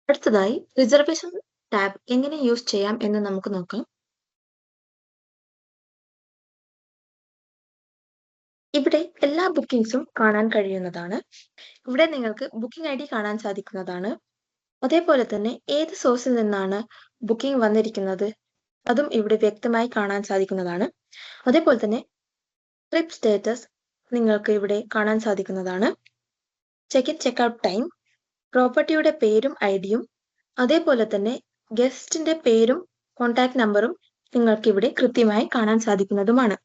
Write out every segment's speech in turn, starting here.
അടുത്തതായി reservation tab എങ്ങനെ use ചെയ്യാം എന്ന് നമുക്ക് നോക്കാം. ഇവിടെ എല്ലാ ബുക്കിംഗ്സും കാണാൻ കഴിയുന്നതാണ്. ഇവിടെ നിങ്ങൾക്ക് ബുക്കിംഗ് ഐഡി കാണാൻ സാധിക്കുന്നതാണ്. അതേപോലെ തന്നെ ഏത് സോഴ്സിൽ നിന്നാണ് ബുക്കിംഗ് വന്നിരിക്കുന്നത് അതും ഇവിടെ വ്യക്തമായി കാണാൻ സാധിക്കുന്നതാണ്. അതേപോലെ തന്നെ ട്രിപ്പ് സ്റ്റാറ്റസ് നിങ്ങൾക്ക് ഇവിടെ കാണാൻ സാധിക്കുന്നതാണ്. Check in check out time, പ്രോപ്പർട്ടിയുടെ പേരും ഐഡിയും, അതേപോലെ തന്നെ ഗസ്റ്റിന്റെ പേരും കോൺടാക്ട് നമ്പറും നിങ്ങൾക്ക് ഇവിടെ കൃത്യമായി കാണാൻ സാധിക്കുന്നതുമാണ്.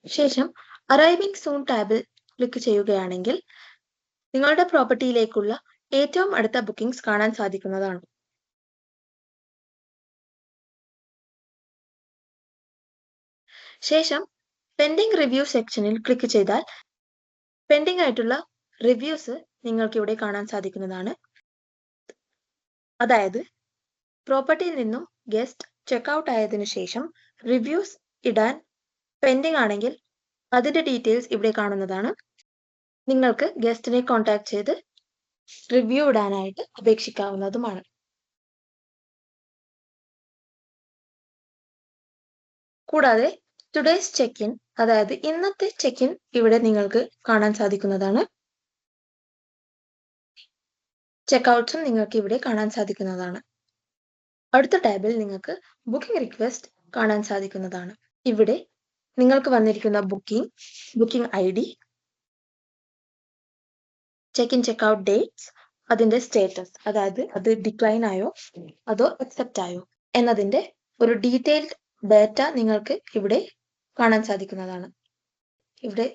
ശേഷം അറൈവിംഗ് സൂൺ ടാബിൽ ക്ലിക്ക് ചെയ്യുകയാണെങ്കിൽ നിങ്ങളുടെ പ്രോപ്പർട്ടിയിലേക്കുള്ള ഏറ്റവും അടുത്ത ബുക്കിംഗ്സ് കാണാൻ സാധിക്കുന്നതാണ്. ശേഷം പെൻഡിംഗ് റിവ്യൂ സെക്ഷനിൽ ക്ലിക്ക് ചെയ്താൽ പെൻഡിംഗ് ആയിട്ടുള്ള റിവ്യൂസ് നിങ്ങൾക്ക് ഇവിടെ കാണാൻ സാധിക്കുന്നതാണ്. അതായത് പ്രോപ്പർട്ടിയിൽ നിന്നും ഗസ്റ്റ് ചെക്ക്ഔട്ട് ആയതിനു ശേഷം റിവ്യൂസ് ഇടാൻ പെൻഡിംഗ് ആണെങ്കിൽ അതിന്റെ ഡീറ്റെയിൽസ് ഇവിടെ കാണുന്നതാണ്. നിങ്ങൾക്ക് ഗസ്റ്റിനെ കോൺടാക്ട് ചെയ്ത് റിവ്യൂ ഇടാനായിട്ട് അപേക്ഷിക്കാവുന്നതുമാണ്. കൂടാതെ ടുഡേസ് ചെക്ക് ഇൻ, അതായത് ഇന്നത്തെ ചെക്ക് ഇൻ ഇവിടെ നിങ്ങൾക്ക് കാണാൻ സാധിക്കുന്നതാണ്. ചെക്ക്ഔട്ട്സും നിങ്ങൾക്ക് ഇവിടെ കാണാൻ സാധിക്കുന്നതാണ്. അടുത്ത ടാബിൽ നിങ്ങൾക്ക് ബുക്കിംഗ് റിക്വസ്റ്റ് കാണാൻ സാധിക്കുന്നതാണ്. ഇവിടെ നിങ്ങൾക്ക് വന്നിരിക്കുന്ന booking I D, check in check out dates, അതിന്റെ സ്റ്റേറ്റസ്, അതായത് അത് ഡിക്ലൈൻ ആയോ അതോ അക്സെപ്റ്റ് ആയോ എന്നതിന്റെ ഒരു ഡീറ്റെയിൽഡ് ഡാറ്റ നിങ്ങൾക്ക് ഇവിടെ കാണാൻ സാധിക്കുന്നതാണ്. ഇവിടെ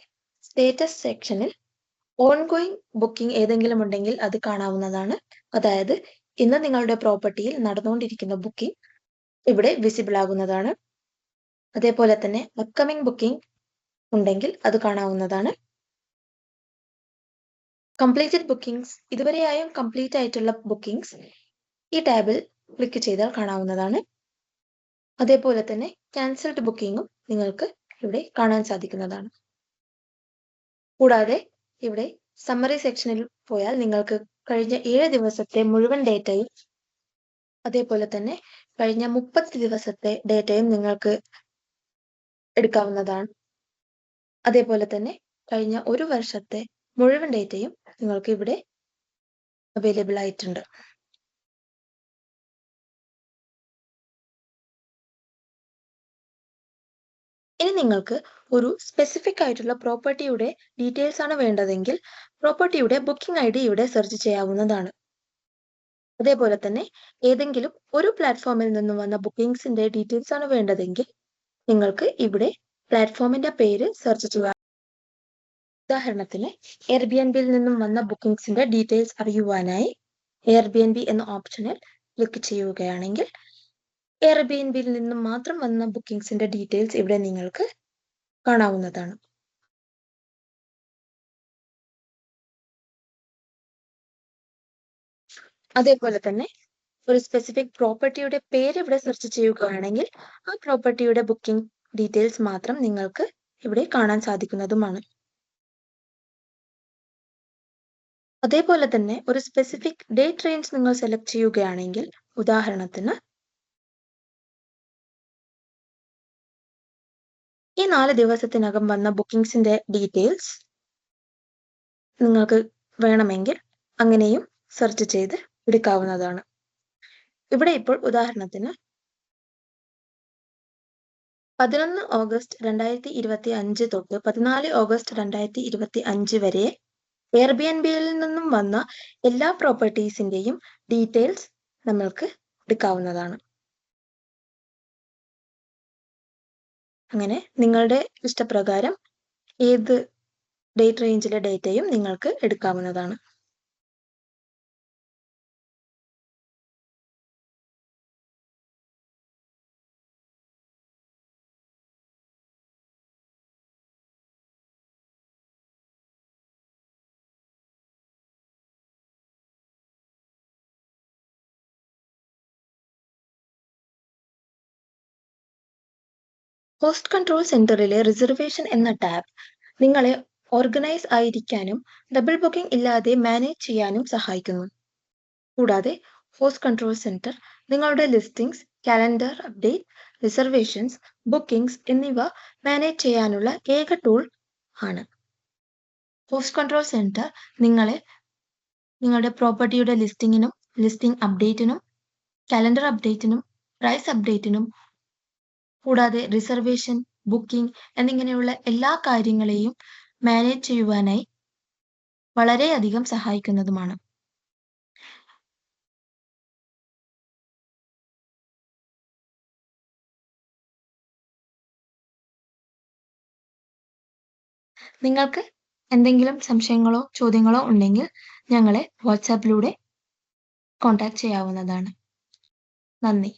സ്റ്റേറ്റസ് സെക്ഷനിൽ ഓൺഗോയിങ് ബുക്കിംഗ് ഏതെങ്കിലും ഉണ്ടെങ്കിൽ അത് കാണാവുന്നതാണ്. അതായത് ഇന്ന് നിങ്ങളുടെ പ്രോപ്പർട്ടിയിൽ നടന്നുകൊണ്ടിരിക്കുന്ന ബുക്കിംഗ് ഇവിടെ വിസിബിൾ ആകുന്നതാണ്. അതേപോലെ തന്നെ അപ്കമിംഗ് ബുക്കിംഗ് ഉണ്ടെങ്കിൽ അത് കാണാവുന്നതാണ്. കംപ്ലീറ്റഡ് ബുക്കിംഗ്സ്, ഇതുവരെയായും കംപ്ലീറ്റ് ആയിട്ടുള്ള ബുക്കിംഗ്സ് ഈ ടാബിൽ ക്ലിക്ക് ചെയ്താൽ കാണാവുന്നതാണ്. അതേപോലെ തന്നെ ക്യാൻസൽഡ് ബുക്കിംഗും നിങ്ങൾക്ക് ഇവിടെ കാണാൻ സാധിക്കുന്നതാണ്. കൂടാതെ ഇവിടെ സമ്മറി സെക്ഷനിൽ പോയാൽ നിങ്ങൾക്ക് കഴിഞ്ഞ 7 ദിവസത്തെ മുഴുവൻ ഡേറ്റയും അതേപോലെ തന്നെ കഴിഞ്ഞ 30 ദിവസത്തെ ഡേറ്റയും നിങ്ങൾക്ക് എടുക്കാവുന്നതാണ്. അതേപോലെ തന്നെ കഴിഞ്ഞ 1 വർഷത്തെ മുഴുവൻ ഡേറ്റയും നിങ്ങൾക്ക് ഇവിടെ അവൈലബിൾ ആയിട്ടുണ്ട്. ഇനി നിങ്ങൾക്ക് ഒരു സ്പെസിഫിക് ആയിട്ടുള്ള പ്രോപ്പർട്ടിയുടെ ഡീറ്റെയിൽസ് ആണ് വേണ്ടതെങ്കിൽ പ്രോപ്പർട്ടിയുടെ ബുക്കിംഗ് ഐ ഡി ഇവിടെ സെർച്ച് ചെയ്യാവുന്നതാണ്. അതേപോലെ തന്നെ ഏതെങ്കിലും ഒരു പ്ലാറ്റ്ഫോമിൽ നിന്നും വന്ന ബുക്കിംഗ്സിന്റെ ഡീറ്റെയിൽസ് ആണ് വേണ്ടതെങ്കിൽ നിങ്ങൾക്ക് ഇവിടെ പ്ലാറ്റ്ഫോമിന്റെ പേര് സെർച്ച് ചെയ്യാം. ഉദാഹരണത്തിന് എയർബിഎൻബിയിൽ നിന്നും വന്ന ബുക്കിംഗ്സിന്റെ ഡീറ്റെയിൽസ് അറിയുവാനായി എയർബിഎൻബി എന്ന ഓപ്ഷനിൽ ക്ലിക്ക് ചെയ്യുകയാണെങ്കിൽ എയർബിഎൻബിയിൽ നിന്നും മാത്രം വന്ന ബുക്കിംഗ്സിന്റെ ഡീറ്റെയിൽസ് ഇവിടെ നിങ്ങൾക്ക് കാണാവുന്നതാണ്. അതേപോലെ തന്നെ ഒരു സ്പെസിഫിക് പ്രോപ്പർട്ടിയുടെ പേര് ഇവിടെ സെർച്ച് ചെയ്യുകയാണെങ്കിൽ ആ പ്രോപ്പർട്ടിയുടെ ബുക്കിംഗ് ഡീറ്റെയിൽസ് മാത്രം നിങ്ങൾക്ക് ഇവിടെ കാണാൻ സാധിക്കുന്നതുമാണ്. അതേപോലെ തന്നെ ഒരു സ്പെസിഫിക് ഡേറ്റ് റേഞ്ച് നിങ്ങൾ സെലക്ട് ചെയ്യുകയാണെങ്കിൽ ഉദാഹരണത്തിന് ഈ 4 ദിവസത്തിനകം വന്ന ബുക്കിംഗ്സിന്റെ ഡീറ്റെയിൽസ് നിങ്ങൾക്ക് വേണമെങ്കിൽ അങ്ങനെയും സെർച്ച് ചെയ്ത് എടുക്കാവുന്നതാണ്. ഇവിടെ ഇപ്പോൾ ഉദാഹരണത്തിന് 11 ഓഗസ്റ്റ് 2025 തൊട്ട് 14 ഓഗസ്റ്റ് 2025 വരെ എയർബിഎൻബിയിൽ നിന്നും വന്ന എല്ലാ പ്രോപ്പർട്ടീസിന്റെയും ഡീറ്റെയിൽസ് നമ്മൾക്ക് എടുക്കാവുന്നതാണ്. അങ്ങനെ നിങ്ങളുടെ ഇഷ്ടപ്രകാരം ഏത് ഡേറ്റ് റേഞ്ചിലെ ഡേറ്റയും നിങ്ങൾക്ക് എടുക്കാവുന്നതാണ്. ഹോസ്റ്റ് കൺട്രോൾ സെന്ററിലെ റിസർവേഷൻ എന്ന ടാബ് നിങ്ങളെ ഓർഗനൈസ് ആയിരിക്കാനും ഡബിൾ ബുക്കിംഗ് ഇല്ലാതെ മാനേജ് ചെയ്യാനും സഹായിക്കുന്നു. കൂടാതെ ഹോസ്റ്റ് കൺട്രോൾ സെന്റർ നിങ്ങളുടെ ലിസ്റ്റിംഗ്സ്, കാലണ്ടർ അപ്ഡേറ്റ്, റിസർവേഷൻസ്, ബുക്കിംഗ്സ് എന്നിവ മാനേജ് ചെയ്യാനുള്ള ഏക ടൂൾ ആണ്. ഹോസ്റ്റ് കൺട്രോൾ സെന്റർ നിങ്ങളുടെ പ്രോപ്പർട്ടിയുടെ ലിസ്റ്റിംഗ് അപ്ഡേറ്റിനും, കാലണ്ടർ അപ്ഡേറ്റിനും, പ്രൈസ് അപ്ഡേറ്റിനും, കൂടാതെ റിസർവേഷൻ, ബുക്കിംഗ് എന്നിങ്ങനെയുള്ള എല്ലാ കാര്യങ്ങളെയും മാനേജ് ചെയ്യുവാനായി വളരെയധികം സഹായിക്കുന്നതുമാണ്. നിങ്ങൾക്ക് എന്തെങ്കിലും സംശയങ്ങളോ ചോദ്യങ്ങളോ ഉണ്ടെങ്കിൽ ഞങ്ങളെ വാട്സാപ്പിലൂടെ കോൺടാക്ട് ചെയ്യാവുന്നതാണ്. നന്ദി.